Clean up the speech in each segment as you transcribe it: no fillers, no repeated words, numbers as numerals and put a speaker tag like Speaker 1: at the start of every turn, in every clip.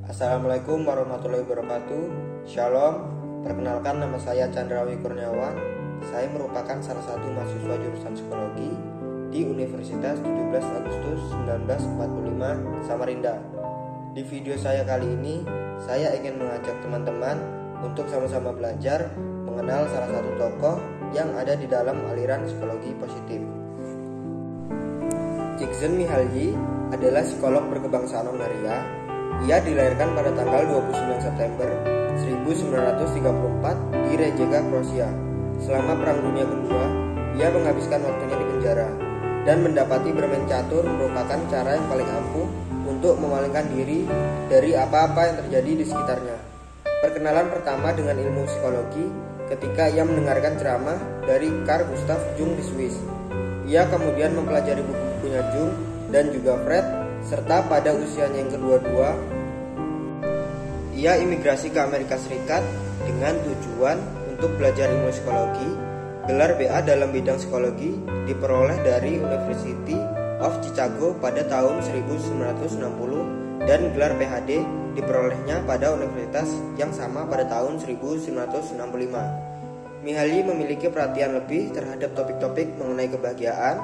Speaker 1: Assalamualaikum warahmatullahi wabarakatuh. Shalom. Perkenalkan, nama saya Candrawi Kurniawan. Saya merupakan salah satu mahasiswa jurusan psikologi di Universitas 17 Agustus 1945 Samarinda. Di video saya kali ini, saya ingin mengajak teman-teman untuk sama-sama belajar mengenal salah satu tokoh yang ada di dalam aliran psikologi positif. Csikszentmihalyi adalah psikolog berkebangsaan Hongaria. Ia dilahirkan pada tanggal 29 September 1934 di Rijeka, Kroasia. Selama Perang Dunia Kedua, ia menghabiskan waktunya di penjara dan mendapati bermain catur merupakan cara yang paling ampuh untuk memalingkan diri dari apa-apa yang terjadi di sekitarnya. Perkenalan pertama dengan ilmu psikologi ketika ia mendengarkan ceramah dari Carl Gustav Jung di Swiss. Ia kemudian mempelajari buku-bukunya Jung dan juga Freud, serta pada usianya yang kedua-dua, ia imigrasi ke Amerika Serikat dengan tujuan untuk belajar ilmu psikologi. Gelar BA dalam bidang psikologi diperoleh dari University of Chicago pada tahun 1960 dan gelar PhD diperolehnya pada universitas yang sama pada tahun 1965. Mihalyi memiliki perhatian lebih terhadap topik-topik mengenai kebahagiaan,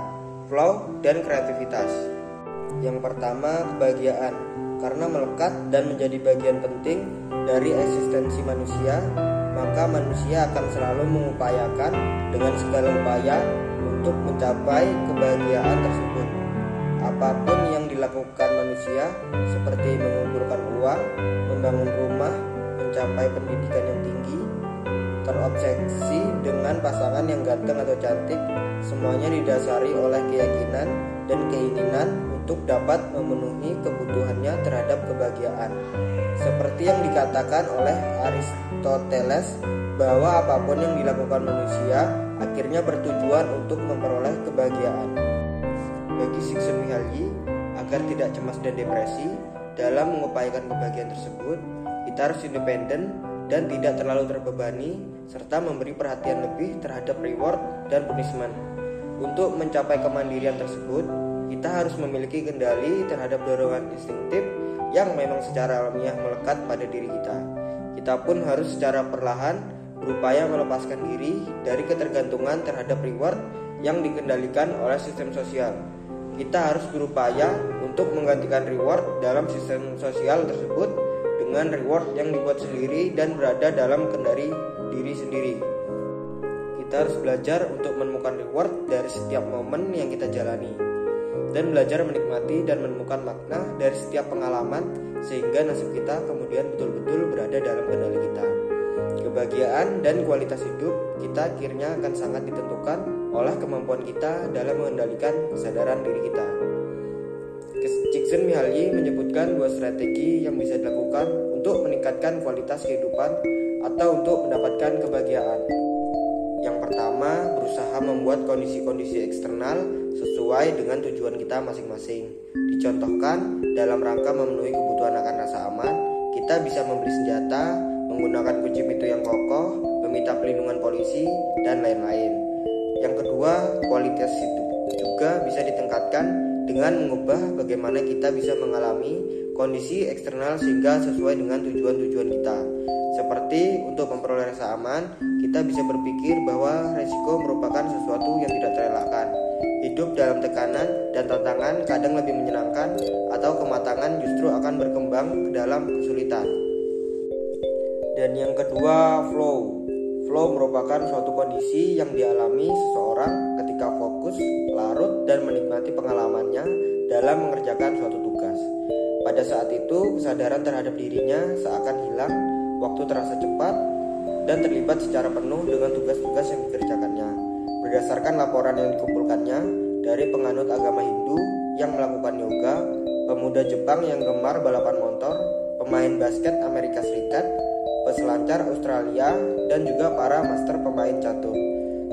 Speaker 1: flow, dan kreativitas. Yang pertama, kebahagiaan, karena melekat dan menjadi bagian penting dari eksistensi manusia, maka manusia akan selalu mengupayakan dengan segala upaya untuk mencapai kebahagiaan tersebut. Apapun yang dilakukan manusia, seperti mengumpulkan uang, membangun rumah, mencapai pendidikan yang tinggi, terobsesi dengan pasangan yang ganteng atau cantik, semuanya didasari oleh keyakinan dan keinginan untuk dapat memenuhi kebutuhannya terhadap kebahagiaan. Seperti yang dikatakan oleh Aristoteles bahwa apapun yang dilakukan manusia akhirnya bertujuan untuk memperoleh kebahagiaan. Bagi Csikszentmihalyi, agar tidak cemas dan depresi dalam mengupayakan kebahagiaan tersebut, kita harus independen dan tidak terlalu terbebani, serta memberi perhatian lebih terhadap reward dan punishment. Untuk mencapai kemandirian tersebut, kita harus memiliki kendali terhadap dorongan instinktif yang memang secara alamiah melekat pada diri kita. Kita pun harus secara perlahan berupaya melepaskan diri dari ketergantungan terhadap reward yang dikendalikan oleh sistem sosial. Kita harus berupaya untuk menggantikan reward dalam sistem sosial tersebut dengan reward yang dibuat sendiri dan berada dalam kendali diri sendiri. Kita harus belajar untuk menemukan reward dari setiap momen yang kita jalani, dan belajar menikmati dan menemukan makna dari setiap pengalaman sehingga nasib kita kemudian betul-betul berada dalam kendali kita. Kebahagiaan dan kualitas hidup kita akhirnya akan sangat ditentukan oleh kemampuan kita dalam mengendalikan kesadaran diri kita. Csikszentmihalyi menyebutkan dua strategi yang bisa dilakukan untuk meningkatkan kualitas kehidupan atau untuk mendapatkan kebahagiaan. Yang pertama, berusaha membuat kondisi-kondisi eksternal sesuai dengan tujuan kita masing-masing. Dicontohkan, dalam rangka memenuhi kebutuhan akan rasa aman, kita bisa membeli senjata, menggunakan kunci pintu yang kokoh, meminta perlindungan polisi, dan lain-lain. Yang kedua, kualitas hidup juga bisa ditingkatkan dengan mengubah bagaimana kita bisa mengalami kondisi eksternal sehingga sesuai dengan tujuan-tujuan kita. Seperti untuk memperoleh rasa aman, kita bisa berpikir bahwa resiko merupakan sesuatu yang tidak terelakkan. Hidup dalam tekanan dan tantangan kadang lebih menyenangkan, atau kematangan justru akan berkembang ke dalam kesulitan. Dan yang kedua, flow. Flow merupakan suatu kondisi yang dialami seseorang ketika fokus, larut, dan menikmati pengalamannya dalam mengerjakan suatu tugas. Pada saat itu, kesadaran terhadap dirinya seakan hilang, waktu terasa cepat, dan terlibat secara penuh dengan tugas-tugas yang dikerjakannya. Berdasarkan laporan yang dikumpulkannya dari penganut agama Hindu yang melakukan yoga, pemuda Jepang yang gemar balapan motor, pemain basket Amerika Serikat, peselancar Australia, dan juga para master pemain catur,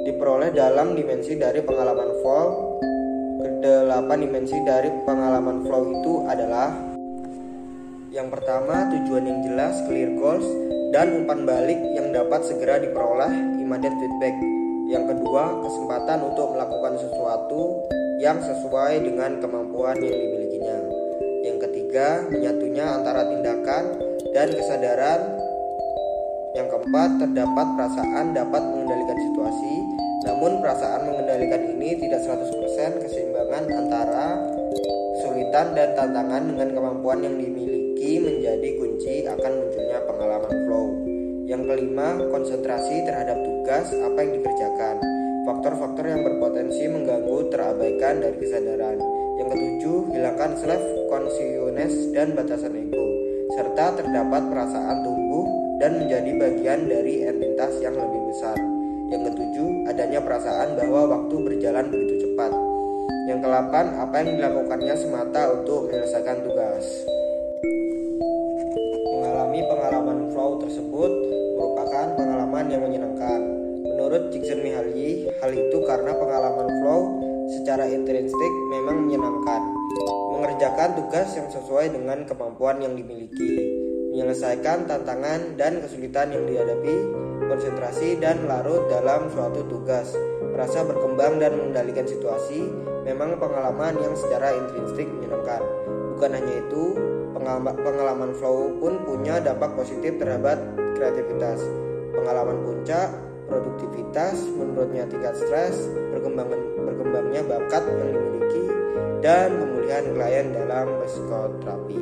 Speaker 1: diperoleh dalam dimensi dari pengalaman flow. Kedelapan dimensi dari pengalaman flow itu adalah: yang pertama, tujuan yang jelas, clear goals, dan umpan balik yang dapat segera diperoleh, immediate feedback. Yang kedua, kesempatan untuk melakukan sesuatu yang sesuai dengan kemampuan yang dimilikinya. Yang ketiga, ketiga, menyatunya antara tindakan dan kesadaran. Yang keempat, terdapat perasaan dapat mengendalikan situasi, namun perasaan mengendalikan ini tidak 100%. Keseimbangan antara kesulitan dan tantangan dengan kemampuan yang dimiliki menjadi kunci akan munculnya pengalaman flow. Yang kelima, konsentrasi terhadap tugas apa yang dikerjakan. Faktor-faktor yang berpotensi mengganggu terabaikan dari kesadaran. Yang ketujuh, hilangkan self-consciousness dan batasan ego, serta terdapat perasaan tumbuh dan menjadi bagian dari entitas yang lebih besar. Yang ketujuh, adanya perasaan bahwa waktu berjalan begitu cepat. Yang kedelapan, apa yang dilakukannya semata untuk menyelesaikan tugas. Mengalami pengalaman flow tersebut merupakan pengalaman yang menyenangkan. Menurut Csikszentmihalyi, hal itu karena pengalaman flow secara intrinsik memang menyenangkan. Mengerjakan tugas yang sesuai dengan kemampuan yang dimiliki, menyelesaikan tantangan dan kesulitan yang dihadapi, konsentrasi dan larut dalam suatu tugas, merasa berkembang dan mengendalikan situasi, memang pengalaman yang secara intrinsik menyenangkan. Bukan hanya itu, pengalaman flow pun punya dampak positif terhadap kreativitas. Pengalaman puncak, produktivitas, menurunnya tingkat stres, berkembangnya bakat yang dimiliki, dan pemulihan klien dalam psikoterapi.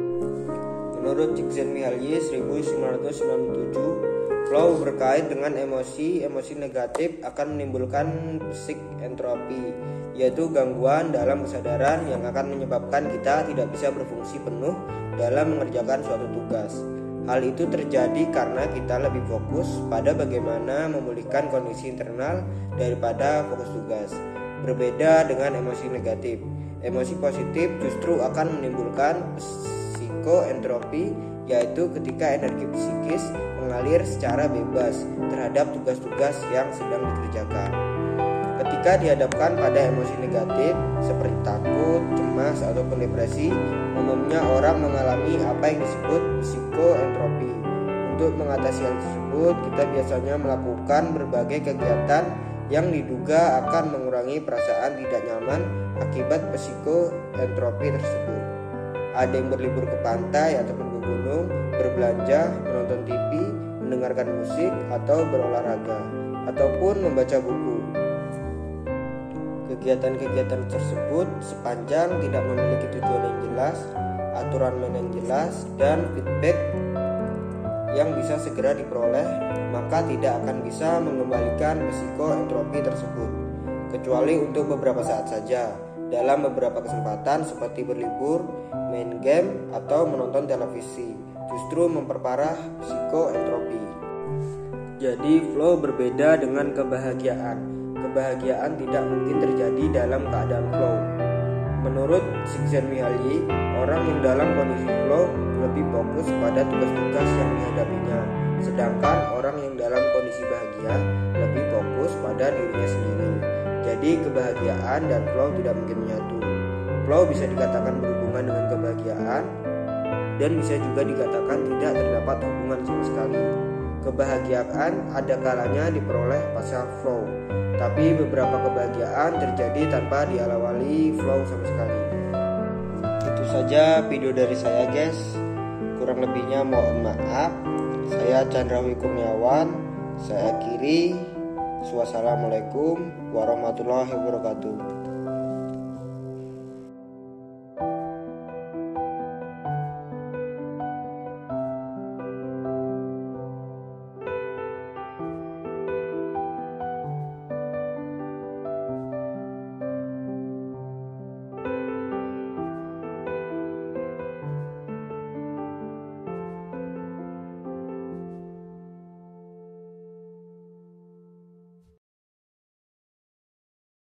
Speaker 1: Menurut Csikszentmihalyi 1997, flow berkait dengan emosi negatif akan menimbulkan psik entropi, yaitu gangguan dalam kesadaran yang akan menyebabkan kita tidak bisa berfungsi penuh dalam mengerjakan suatu tugas. Hal itu terjadi karena kita lebih fokus pada bagaimana memulihkan kondisi internal daripada fokus tugas. Berbeda dengan emosi negatif, emosi positif justru akan menimbulkan psikoentropi, yaitu ketika energi psikis mengalir secara bebas terhadap tugas-tugas yang sedang dikerjakan. Ketika dihadapkan pada emosi negatif seperti takut, cemas, ataupun depresi, umumnya orang mengalami apa yang disebut psikoentropi. Untuk mengatasi hal tersebut, kita biasanya melakukan berbagai kegiatan yang diduga akan mengurangi perasaan tidak nyaman akibat psikoentropi tersebut. Ada yang berlibur ke pantai ataupun ke gunung, berbelanja, menonton TV, mendengarkan musik, atau berolahraga, ataupun membaca buku. Kegiatan-kegiatan tersebut sepanjang tidak memiliki tujuan yang jelas, aturan main yang jelas, dan feedback yang bisa segera diperoleh, maka tidak akan bisa mengembalikan psikoentropi tersebut, kecuali untuk beberapa saat saja, dalam beberapa kesempatan seperti berlibur, main game, atau menonton televisi, justru memperparah psikoentropi. Jadi flow berbeda dengan kebahagiaan. Kebahagiaan tidak mungkin terjadi dalam keadaan flow. Menurut Csikszentmihalyi, orang yang dalam kondisi flow lebih fokus pada tugas-tugas yang dihadapinya, sedangkan orang yang dalam kondisi bahagia lebih fokus pada dirinya sendiri. Jadi kebahagiaan dan flow tidak mungkin menyatu. Flow bisa dikatakan berhubungan dengan kebahagiaan, dan bisa juga dikatakan tidak terdapat hubungan sama sekali. Kebahagiaan ada kalanya diperoleh pasca flow, tapi beberapa kebahagiaan terjadi tanpa diawali flow sama sekali. Itu saja video dari saya, guys. Kurang lebihnya mohon maaf. Saya Chandrawi Kurniawan. Saya akhiri. Wassalamualaikum warahmatullahi wabarakatuh.